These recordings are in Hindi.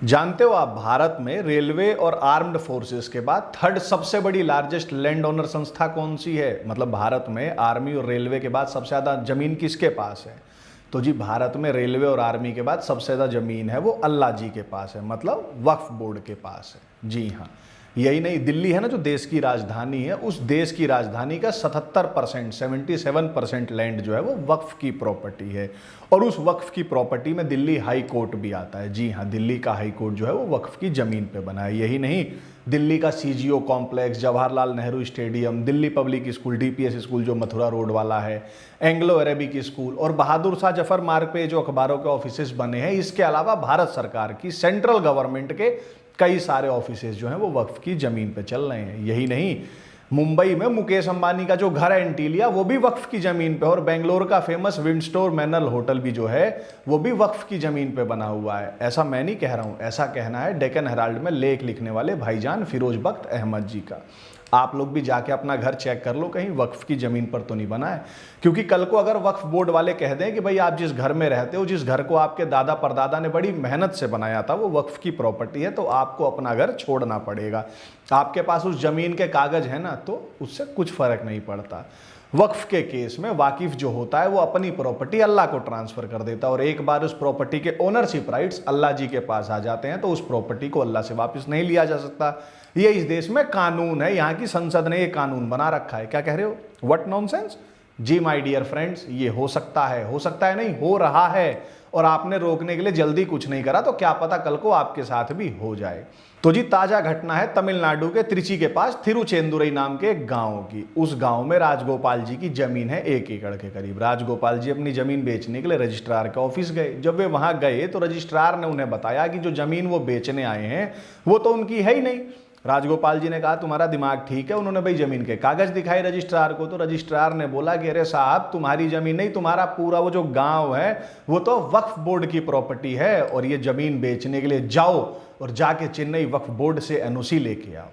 जानते हो आप भारत में रेलवे और आर्म्ड फोर्सेस के बाद थर्ड सबसे बड़ी लार्जेस्ट लैंड ओनर संस्था कौन सी है? मतलब भारत में आर्मी और रेलवे के बाद सबसे ज़्यादा ज़मीन किसके पास है? तो जी भारत में रेलवे और आर्मी के बाद सबसे ज़्यादा ज़मीन है वो अल्लाह जी के पास है, मतलब वक्फ बोर्ड के पास है। जी हाँ, यही नहीं, दिल्ली है ना जो देश की राजधानी है, उस देश की राजधानी का 77% 77% लैंड जो है वो वक्फ की प्रॉपर्टी है। और उस वक्फ की प्रॉपर्टी में दिल्ली हाई कोर्ट भी आता है। जी हाँ, दिल्ली का हाई कोर्ट जो है वो वक्फ की ज़मीन पे बना है। यही नहीं, दिल्ली का CGO complex, Jawaharlal Nehru stadium, Delhi public school, DPS school जो मथुरा रोड वाला है, एंग्लो अरेबिक स्कूल और बहादुर शाह जफर मार्ग पे जो अखबारों के ऑफिसेस बने हैं, इसके अलावा भारत सरकार की सेंट्रल गवर्नमेंट के कई सारे ऑफिसेज जो हैं वो वक्फ की ज़मीन पे चल रहे हैं। यही नहीं, मुंबई में मुकेश अंबानी का जो घर है एंटीलिया, वो भी वक्फ की ज़मीन पे, और बेंगलोर का फेमस विंडस्टोर मैनल होटल भी जो है वो भी वक्फ की ज़मीन पे बना हुआ है। ऐसा मैं नहीं कह रहा हूँ, ऐसा कहना है डेक्कन हेराल्ड में लेख लिखने वाले भाईजान फिरोज बख्त अहमद जी का। आप लोग भी जाके अपना घर चेक कर लो, कहीं वक्फ की ज़मीन पर तो नहीं बना है। क्योंकि कल को अगर वक्फ बोर्ड वाले कह दें कि भाई आप जिस घर में रहते हो, जिस घर को आपके दादा परदादा ने बड़ी मेहनत से बनाया था, वो वक्फ की प्रॉपर्टी है, तो आपको अपना घर छोड़ना पड़ेगा। आपके पास उस ज़मीन के कागज़ है ना, तो उससे कुछ फ़र्क नहीं पड़ता। वक्फ के केस में वाकिफ जो होता है वो अपनी प्रॉपर्टी अल्लाह को ट्रांसफ़र कर देता है, और एक बार उस प्रॉपर्टी के ओनरशिप राइट्स अल्लाह जी के पास आ जाते हैं तो उस प्रॉपर्टी को अल्लाह से वापस नहीं लिया जा सकता। ये इस देश में कानून है, यहाँ की संसद ने ये कानून बना रखा है। क्या कह रहे हो? What nonsense. जी माय डियर फ्रेंड्स, ये हो सकता है नहीं, हो रहा है, और आपने रोकने के लिए जल्दी कुछ नहीं करा तो क्या पता कल को आपके साथ भी हो जाए। तो जी ताजा घटना है तमिलनाडु के त्रिची के पास तिरुचेंदुरई नाम के एक गांव की। उस गांव में राजगोपाल जी की जमीन है 1 एकड़ के करीब। राजगोपाल जी अपनी जमीन बेचने के लिए रजिस्ट्रार के ऑफिस गए। जब वे वहां गए तो रजिस्ट्रार ने उन्हें बताया कि जो जमीन वो बेचने आए हैं वो तो उनकी है ही नहीं। राजगोपाल जी ने कहा तुम्हारा दिमाग ठीक है। उन्होंने भाई जमीन के कागज दिखाए रजिस्ट्रार को, तो रजिस्ट्रार ने बोला कि अरे साहब तुम्हारी जमीन नहीं, तुम्हारा पूरा वो जो गांव है वो तो वक्फ बोर्ड की प्रॉपर्टी है, और ये जमीन बेचने के लिए जाओ और जाके चेन्नई वक्फ बोर्ड से एनओसी लेके आओ,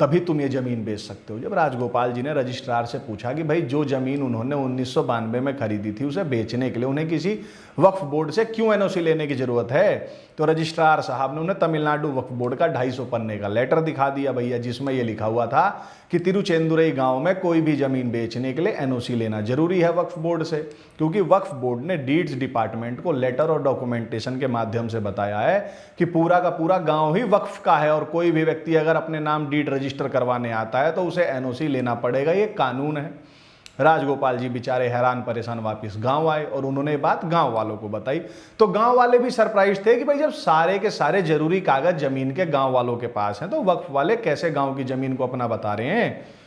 तभी तुम ये ज़मीन बेच सकते हो। जब राजगोपाल जी ने रजिस्ट्रार से पूछा कि भाई जो ज़मीन उन्होंने 1992 में खरीदी थी उसे बेचने के लिए उन्हें किसी वक्फ बोर्ड से क्यों एनओसी लेने की ज़रूरत है, तो रजिस्ट्रार साहब ने उन्हें तमिलनाडु वक्फ बोर्ड का 250 पन्ने का लेटर दिखा दिया भैया, जिसमें यह लिखा हुआ था कि तिरुचेंदुरई गांव में कोई भी ज़मीन बेचने के लिए एनओसी लेना जरूरी है वक्फ बोर्ड से, क्योंकि वक्फ बोर्ड ने डीड्स डिपार्टमेंट को लेटर और डॉक्यूमेंटेशन के माध्यम से बताया है कि पूरा का पूरा गांव ही वक्फ का है, और कोई भी व्यक्ति अगर अपने नाम डीड रजिस्टर करवाने आता है तो उसे एनओसी लेना पड़ेगा, ये कानून है। राजगोपाल जी बेचारे हैरान परेशान वापस गांव आए और उन्होंने बात गांव वालों को बताई। तो गांव वाले भी सरप्राइज थे कि भाई जब सारे के सारे जरूरी कागज जमीन के गांव वालों के पास हैं तो वक्फ वाले कैसे गांव की जमीन को अपना बता रहे हैं।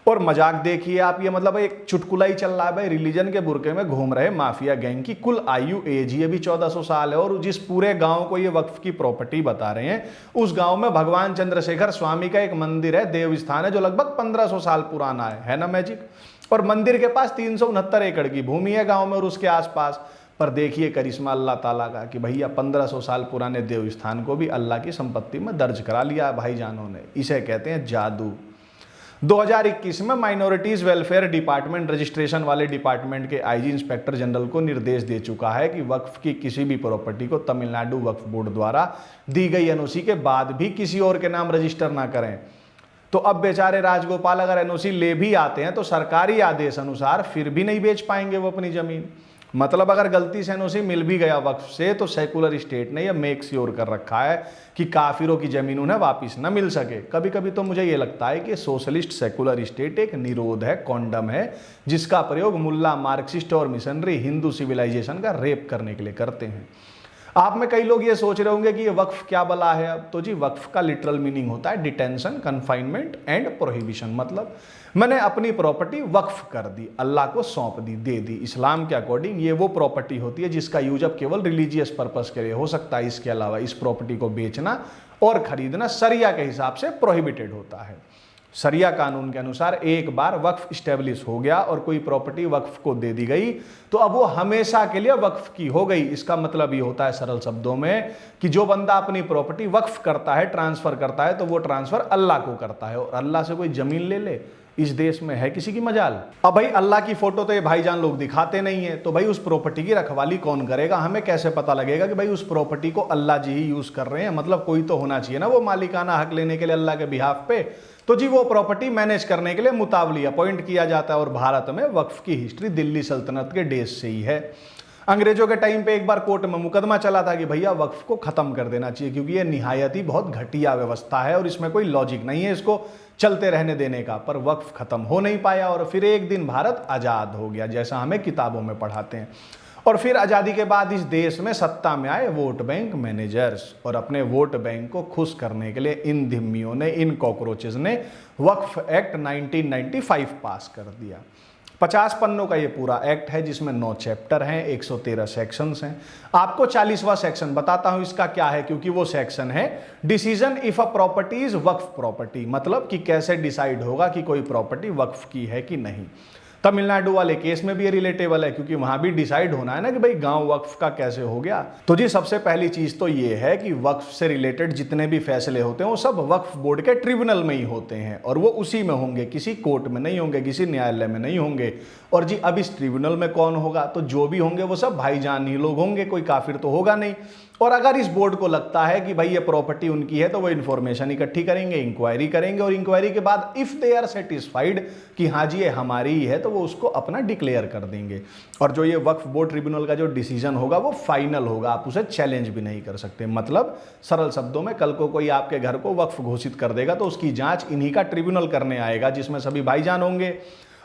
और मजाक देखिए आप, ये मतलब एक चुटकुला ही चल रहा है भाई। रिलीजन के बुरके में घूम रहे माफिया गैंग की कुल आयु एज ही अभी 1400 साल है, और जिस पूरे गांव को ये वक्फ की प्रॉपर्टी बता रहे हैं उस गांव में भगवान चंद्रशेखर स्वामी का एक मंदिर है, देव स्थान है, जो लगभग 1500 साल पुराना है ना मैजिक। और मंदिर के पास 369 एकड़ की भूमि है गांव में और उसके आसपास। पर देखिए करिश्मा अल्लाह ताला का कि भैया 1500 साल पुराने देव स्थान को भी अल्लाह की संपत्ति में दर्ज करा लिया भाईजानों ने। इसे कहते हैं जादू। 2021 में माइनॉरिटीज वेलफेयर डिपार्टमेंट रजिस्ट्रेशन वाले डिपार्टमेंट के आईजी इंस्पेक्टर जनरल को निर्देश दे चुका है कि वक्फ की किसी भी प्रॉपर्टी को तमिलनाडु वक्फ बोर्ड द्वारा दी गई एनओसी के बाद भी किसी और के नाम रजिस्टर ना करें। तो अब बेचारे राजगोपाल अगर एनओसी ले भी आते हैं तो सरकारी आदेश अनुसार फिर भी नहीं बेच पाएंगे वो अपनी जमीन। मतलब अगर गलती से एनओसी मिल भी गया वक्फ से तो सेकुलर स्टेट ने यह मेक श्योर कर रखा है कि काफिरों की जमीन उन्हें वापस न मिल सके। कभी कभी तो मुझे ये लगता है कि सोशलिस्ट सेकुलर स्टेट एक निरोध है, कॉन्डम है, जिसका प्रयोग मुल्ला, मार्क्सिस्ट और मिशनरी हिंदू सिविलाइजेशन का रेप करने के लिए करते हैं। आप में कई लोग ये सोच रहे होंगे कि ये वक्फ क्या बला है। अब तो जी वक्फ का लिटरल मीनिंग होता है डिटेंशन, कन्फाइनमेंट एंड प्रोहिबिशन। मतलब मैंने अपनी प्रॉपर्टी वक्फ कर दी, अल्लाह को सौंप दी, दे दी। इस्लाम के अकॉर्डिंग ये वो प्रॉपर्टी होती है जिसका यूज अब केवल रिलीजियस पर्पस के लिए हो सकता है। इसके अलावा इस प्रॉपर्टी को बेचना और खरीदना शरिया के हिसाब से प्रोहिबिटेड होता है। शरिया कानून के अनुसार एक बार वक्फ स्टेब्लिश हो गया और कोई प्रॉपर्टी वक्फ को दे दी गई तो अब वो हमेशा के लिए वक्फ की हो गई। इसका मतलब ये होता है सरल शब्दों में कि जो बंदा अपनी प्रॉपर्टी वक्फ करता है, ट्रांसफर करता है, तो वो ट्रांसफर अल्लाह को करता है। और अल्लाह से कोई जमीन ले ले, इस देश में है किसी की मजाल? अब भाई अल्लाह की फोटो तो ये भाईजान लोग दिखाते नहीं है, तो भाई उस प्रॉपर्टी की रखवाली कौन करेगा? हमें कैसे पता लगेगा कि भाई उस प्रॉपर्टी को अल्लाह जी ही यूज कर रहे हैं? मतलब कोई तो होना चाहिए ना वो मालिकाना हक लेने के लिए अल्लाह के बिहाफ पे। तो जी वो प्रॉपर्टी मैनेज करने के लिए मुतावली अपॉइंट किया जाता है। और भारत में वक्फ की हिस्ट्री दिल्ली सल्तनत के डेज से ही है। अंग्रेजों के टाइम पे एक बार कोर्ट में मुकदमा चला था कि भैया वक्फ को खत्म कर देना चाहिए, क्योंकि ये निहायत ही बहुत घटिया व्यवस्था है और इसमें कोई लॉजिक नहीं है इसको चलते रहने देने का। पर वक्फ खत्म हो नहीं पाया और फिर एक दिन भारत आज़ाद हो गया, जैसा हमें किताबों में पढ़ाते हैं। और फिर आज़ादी के बाद इस देश में सत्ता में आए वोट बैंक मैनेजर्स, और अपने वोट बैंक को खुश करने के लिए इन धिम्मियों ने, इन कॉकरोचेस ने वक्फ एक्ट 1995 पास कर दिया। 50 पन्नों का ये पूरा एक्ट है, जिसमें 9 चैप्टर हैं, 113 सेक्शंस हैं। आपको 40वां सेक्शन बताता हूं इसका क्या है, क्योंकि वो सेक्शन है decision if a property is Waqf property, मतलब कि कैसे डिसाइड होगा कि कोई प्रॉपर्टी वक्फ की है कि नहीं। तमिलनाडु वाले केस में भी ये रिलेटेबल है, क्योंकि वहां भी डिसाइड होना है ना कि भाई गांव वक्फ का कैसे हो गया। तो जी सबसे पहली चीज तो ये है कि वक्फ से रिलेटेड जितने भी फैसले होते हैं वो सब वक्फ बोर्ड के ट्रिब्यूनल में ही होते हैं, और वो उसी में होंगे, किसी कोर्ट में नहीं होंगे, किसी न्यायालय में नहीं होंगे। और जी अब इस ट्रिब्यूनल में कौन होगा? तो जो भी होंगे वो सब भाईजान ही लोग होंगे, कोई काफिर तो होगा नहीं। और अगर इस बोर्ड को लगता है कि भाई ये प्रॉपर्टी उनकी है, तो वो इन्फॉर्मेशन इकट्ठी करेंगे, इंक्वायरी करेंगे, और इंक्वायरी के बाद इफ दे आर सेटिस्फाइड कि हाँ जी ये हमारी ही है, तो वो उसको अपना डिक्लेयर कर देंगे। और जो ये वक्फ बोर्ड ट्रिब्यूनल का जो डिसीजन होगा वो फाइनल होगा, आप उसे चैलेंज भी नहीं कर सकते। मतलब सरल शब्दों में, कल को कोई आपके घर को वक्फ घोषित कर देगा तो उसकी जांच इन्हीं का ट्रिब्यूनल करने आएगा, जिसमें सभी भाईजान होंगे,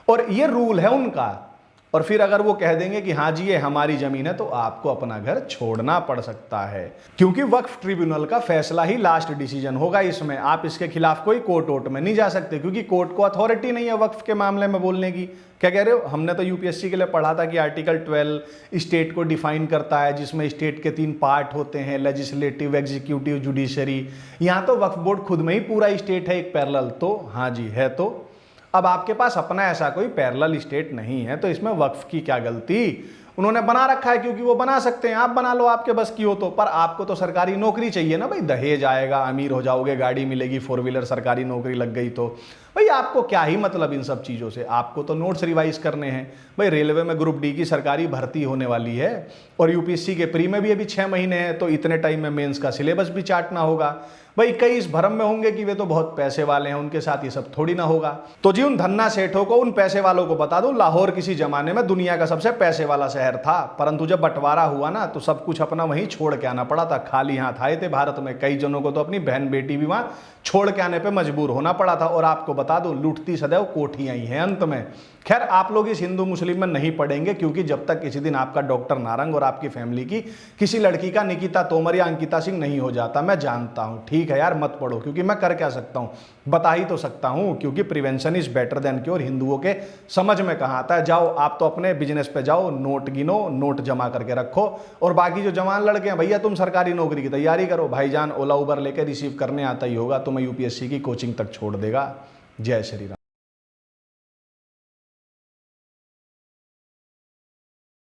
और ये रूल है उनका। और फिर अगर वो कह देंगे कि हाँ जी ये हमारी जमीन है, तो आपको अपना घर छोड़ना पड़ सकता है, क्योंकि वक्फ ट्रिब्यूनल का फैसला ही लास्ट डिसीजन होगा इसमें। आप इसके खिलाफ कोई कोर्ट वोट में नहीं जा सकते, क्योंकि कोर्ट को अथॉरिटी नहीं है वक्फ के मामले में बोलने की। क्या कह रहे हो? हमने तो यूपीएससी के लिए पढ़ा था कि आर्टिकल 12 स्टेट को डिफाइन करता है, जिसमें स्टेट के 3 पार्ट होते हैं, लेजिस्लेटिव, एग्जीक्यूटिव, जुडिशरी। यहाँ तो वक्फ बोर्ड खुद में ही पूरा स्टेट है एक पैरेलल। तो हाँ जी है। तो अब आपके पास अपना ऐसा कोई पैरेलल स्टेट नहीं है, तो इसमें वक्फ की क्या गलती? उन्होंने बना रखा है क्योंकि वो बना सकते हैं, आप बना लो, आपके बस की हो तो। पर आपको तो सरकारी नौकरी चाहिए ना भाई, दहेज आएगा, अमीर हो जाओगे, गाड़ी मिलेगी, 4 व्हीलर, सरकारी नौकरी लग गई तो भाई आपको क्या ही मतलब इन सब चीज़ों से? आपको तो नोट्स रिवाइज करने हैं भाई। रेलवे में ग्रुप डी की सरकारी भर्ती होने वाली है, और यूपीएससी के प्री में भी अभी 6 महीने हैं, तो इतने टाइम में मेंस का सिलेबस भी चाटना होगा भाई। कई इस भरम में होंगे कि वे तो बहुत पैसे वाले हैं, उनके साथ ये सब थोड़ी ना होगा। तो जी उन धन्ना सेठों को, उन पैसे वालों को बता दूं, लाहौर किसी जमाने में दुनिया का सबसे पैसे वाला शहर था, परंतु जब बंटवारा हुआ ना तो सब कुछ अपना वहीं छोड़ के आना पड़ा था। खाली हाथ आए थे भारत में, कई जनों को तो अपनी बहन बेटी भी वहां छोड़ के आने पे मजबूर होना पड़ा था। और आपको बता दूं, लूटती सदैव कोठियां ही हैं अंत में। खैर आप लोग इस हिंदू मुस्लिम में नहीं पढ़ेंगे, क्योंकि जब तक किसी दिन आपका डॉक्टर नारंग और आपकी फैमिली की किसी लड़की का निकिता तोमर या अंकिता सिंह नहीं हो जाता, मैं जानता हूं, ठीक है यार मत पढ़ो, क्योंकि मैं कर क्या सकता हूं, बता ही तो सकता हूं, क्योंकि prevention is better than cure हिंदुओं के समझ में कहाँ आता है। जाओ आप तो अपने बिजनेस पे जाओ, नोट गिनो, नोट जमा करके रखो, और बाकी जो जवान लड़के हैं भैया तुम सरकारी नौकरी की तैयारी करो। भाईजान ओला उबर लेकर रिसीव करने आता ही होगा, तुम्हें यूपीएससी की कोचिंग तक छोड़ देगा। जय श्री राम।